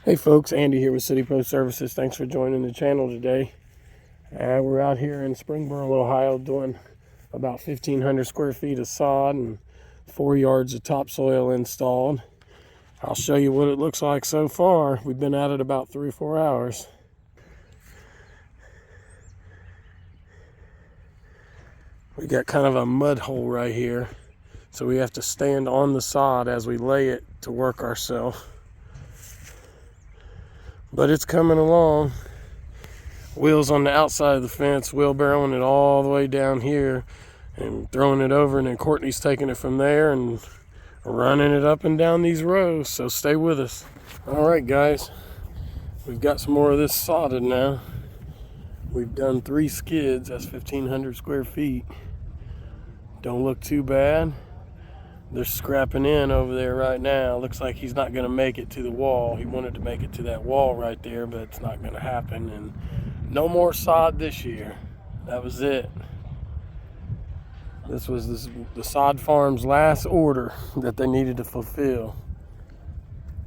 Hey folks, Andy here with City Pro Services. Thanks for joining the channel today. We're out here in Springboro, Ohio doing about 1,500 square feet of sod and 4 yards of topsoil installed. I'll show you what it looks like so far. We've been at it about 3 or 4 hours. We got kind of a mud hole right here, so we have to stand on the sod as we lay it to work ourselves. But it's coming along. Wheels on the outside of the fence, wheelbarrowing it all the way down here and throwing it over, and then Courtney's taking it from there and running it up and down these rows. So stay with us. All right, guys, we've got some more of this sodded now. We've done 3 skids. That's 1,500 square feet. Don't look too bad. They're scrapping in over there right now. Looks like he's not going to make it to the wall. He wanted to make it to that wall right there, but it's not going to happen. And no more sod this year. That was it. This was the sod farm's last order that they needed to fulfill.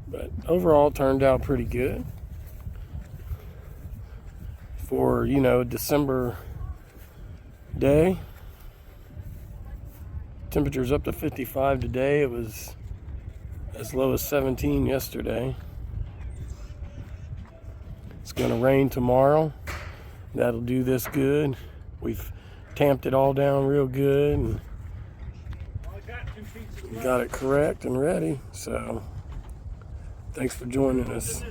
But overall, it turned out pretty good. For, December day. Temperature's up to 55 today. It was as low as 17 yesterday. It's going to rain tomorrow. That'll do this good. We've tamped it all down real good and got it correct and ready. So thanks for joining us.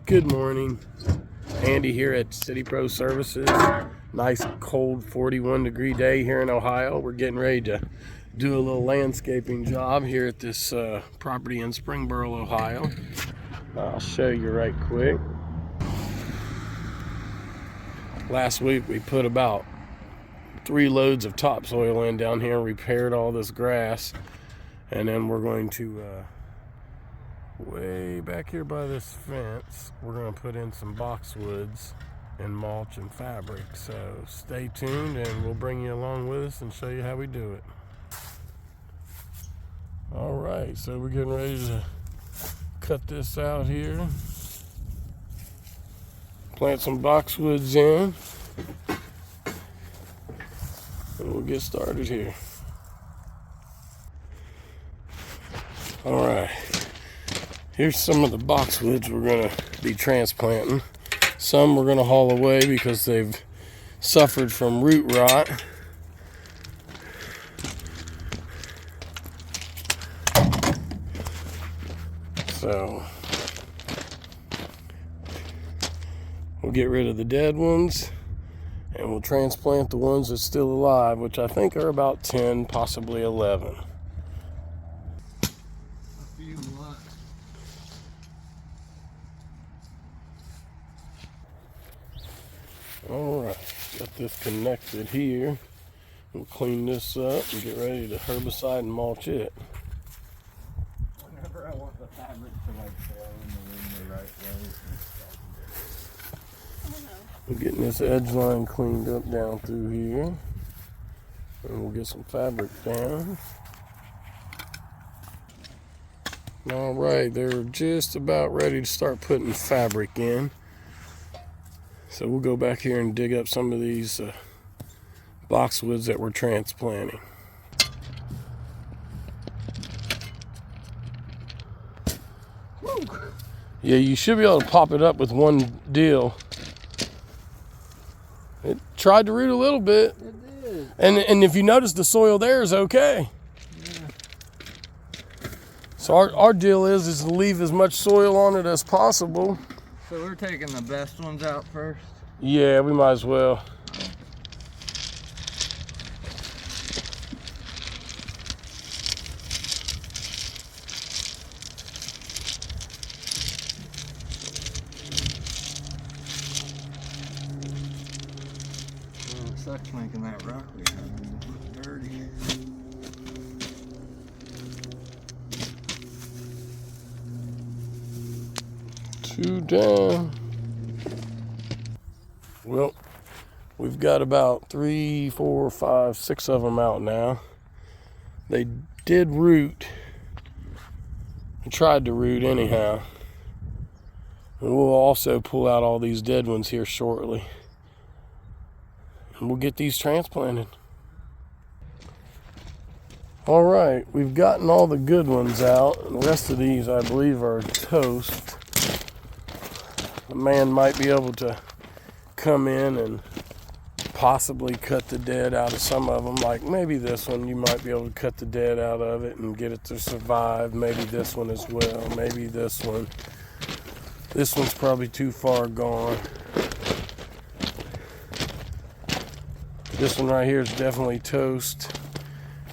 Good morning. Andy here at City Pro Services. Nice cold 41-degree day here in Ohio. We're getting ready to do a little landscaping job here at this property in Springboro, Ohio. I'll show you right quick. Last week we put about 3 loads of topsoil in down here and repaired all this grass. And then we're going to, way back here by this fence, we're going to put in some boxwoods and mulch and fabric. So stay tuned and we'll bring you along with us and show you how we do it. All right, so we're getting ready to cut this out here. Plant some boxwoods in. And we'll get started here. All right. Here's some of the boxwoods we're going to be transplanting. Some we're going to haul away because they've suffered from root rot. So we'll get rid of the dead ones and we'll transplant the ones that's still alive, which I think are about 10, possibly 11. All right, got this connected here. We'll clean this up and get ready to herbicide and mulch it. Whenever I want the fabric to flow in the wind the right way. We're getting this edge line cleaned up down through here. And we'll get some fabric down. All right, they're just about ready to start putting fabric in. So we'll go back here and dig up some of these boxwoods that we're transplanting. Woo. Yeah, you should be able to pop it up with one deal. It tried to root a little bit. It did. And if you notice, the soil there is okay. Yeah. So our deal is to leave as much soil on it as possible. So we're taking the best ones out first? Yeah, we might as well. Well, it sucks making that rock we have look dirty. Two down. Well, we've got about 3, 4, 5, 6 of them out now. They did root tried to root anyhow. And we'll also pull out all these dead ones here shortly. And we'll get these transplanted. All right, we've gotten all the good ones out. The rest of these, I believe, are toast. The man might be able to come in and possibly cut the dead out of some of them. Like maybe this one, you might be able to cut the dead out of it and get it to survive. Maybe this one as well. Maybe this one. This one's probably too far gone. This one right here is definitely toast.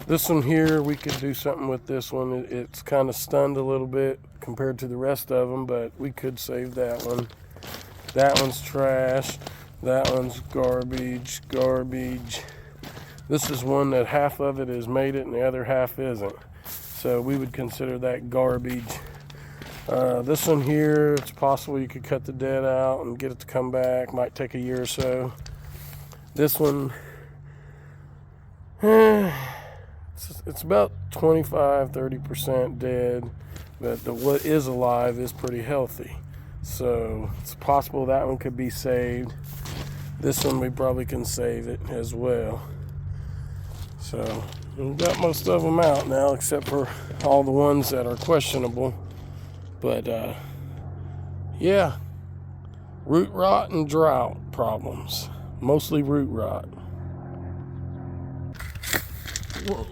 This one here, we could do something with this one. It's kind of stunned a little bit compared to the rest of them, but we could save that one. That one's trash. That one's garbage, garbage. This is one that half of it has made it and the other half isn't. So we would consider that garbage. This one here, it's possible you could cut the dead out and get it to come back. Might take a year or so. This one, it's about 25-30% dead, but what is alive is pretty healthy. So it's possible that one could be saved. This one we probably can save it as well. So we've got most of them out now, except for all the ones that are questionable. But yeah, root rot and drought problems. Mostly root rot. Whoa.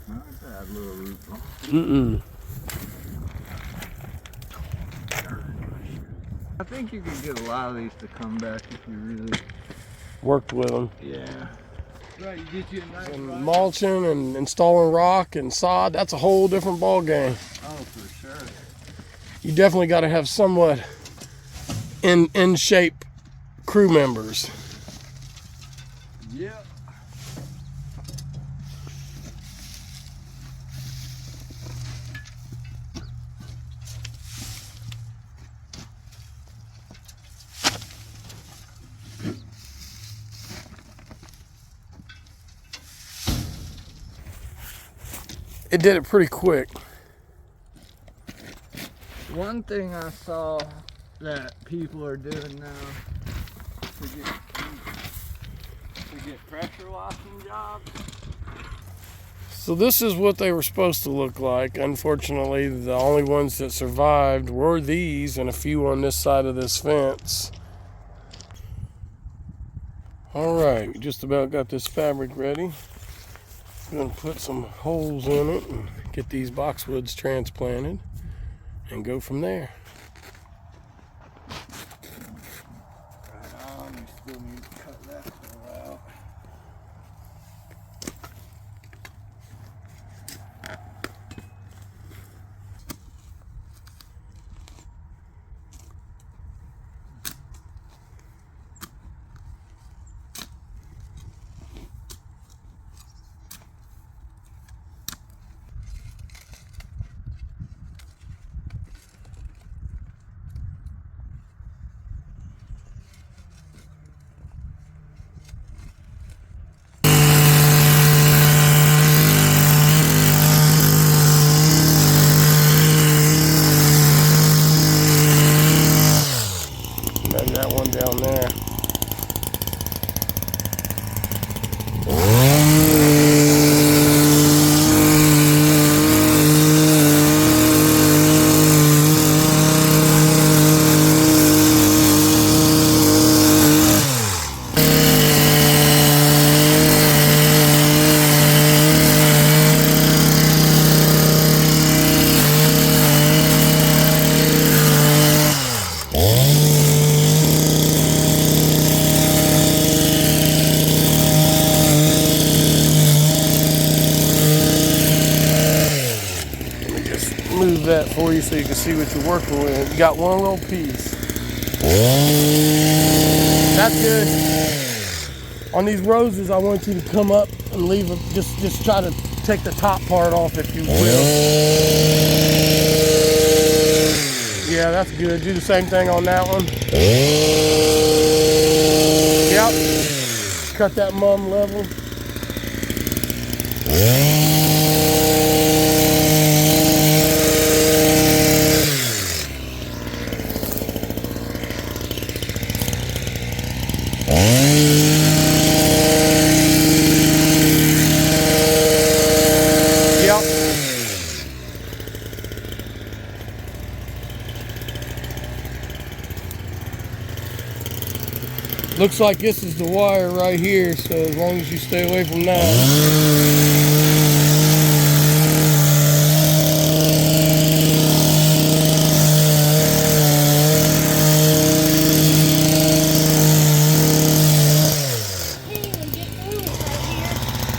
Not bad little root ball. I think you could get a lot of these to come back if you really worked with them. Yeah. Right, you get you a nice and mulching and installing rock and sod, that's a whole different ball game. Oh, for sure. You definitely got to have somewhat in shape crew members. Yeah. It did it pretty quick. One thing I saw that people are doing now to get pressure washing jobs. So this is what they were supposed to look like. Unfortunately, the only ones that survived were these and a few on this side of this fence. All right, we just about got this fabric ready. I'm gonna put some holes in it and get these boxwoods transplanted and go from there. Right on, you still need to cut that hole out. That one down there. Move that for you so you can see what you're working with. You got one little piece. That's good. On these roses, I want you to come up and leave them. Just try to take the top part off if you will. Yeah, that's good. Do the same thing on that one. Yep. Cut that mum level. Looks like this is the wire right here, so as long as you stay away from that.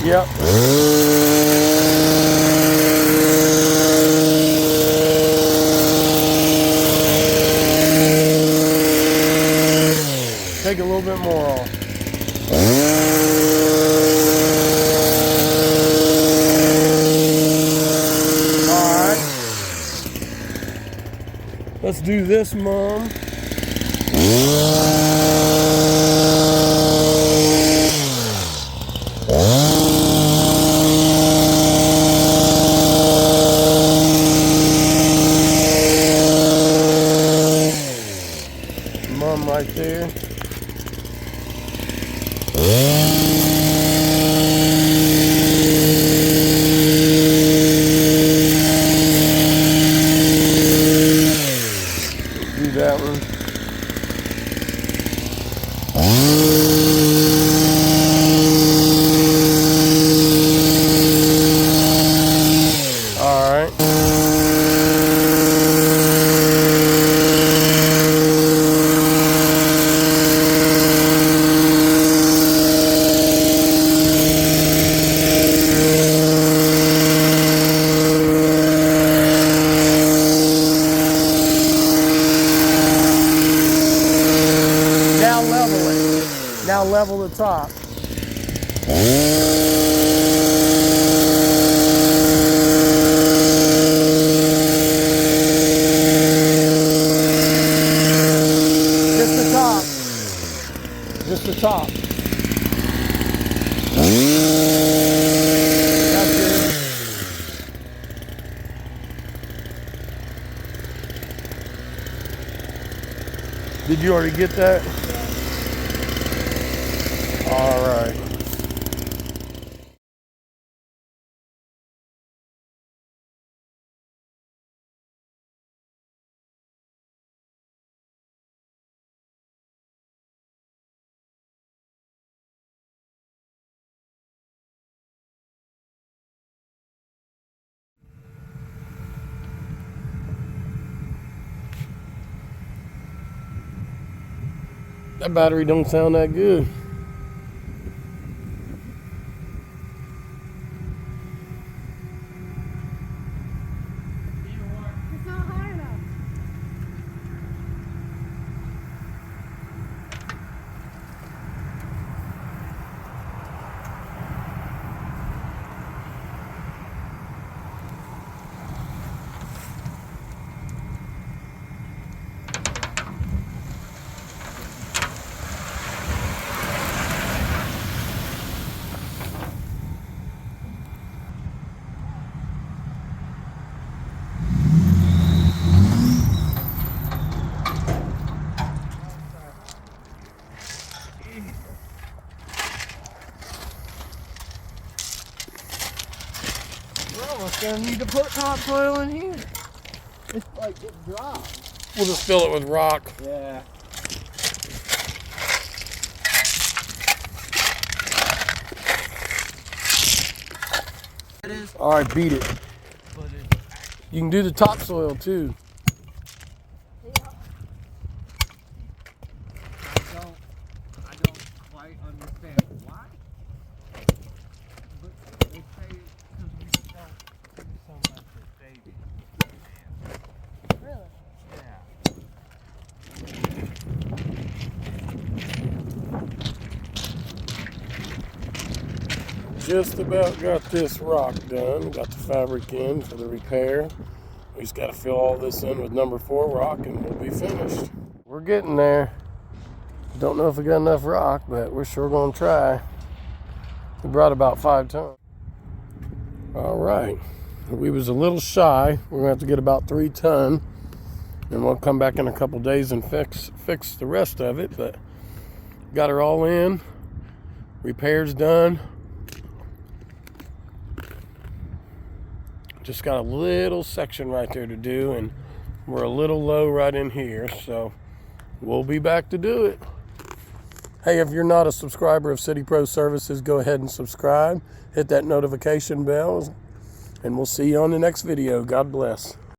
Yep. Take a little bit more off. Alright. Let's do this, Mom. Mom right there. Do that one. All right. Now level the top. Just the top. Just the top. That's good. Did you already get that? All right. That battery don't sound that good. It's not high enough. We're almost gonna need to put topsoil in here. It's like it drops. We'll just fill it with rock. Yeah. It is. All right, beat it. But it's You can do the topsoil too. I don't quite understand why. But they say it's because we don't do so much as babies. Really? Yeah. Just about got this rock done. Got the fabric in for the repair. We just got to fill all this in with number 4 rock and we'll be finished. We're getting there. Don't know if we got enough rock, but we're sure gonna try. We brought about 5 tons. All right. We was a little shy. We're going to have to get about 3 ton. And we'll come back in a couple days and fix the rest of it. But got her all in. Repairs done. Just got a little section right there to do. And we're a little low right in here. So we'll be back to do it. Hey, if you're not a subscriber of City Pro Services, go ahead and subscribe. Hit that notification bell. And we'll see you on the next video. God bless.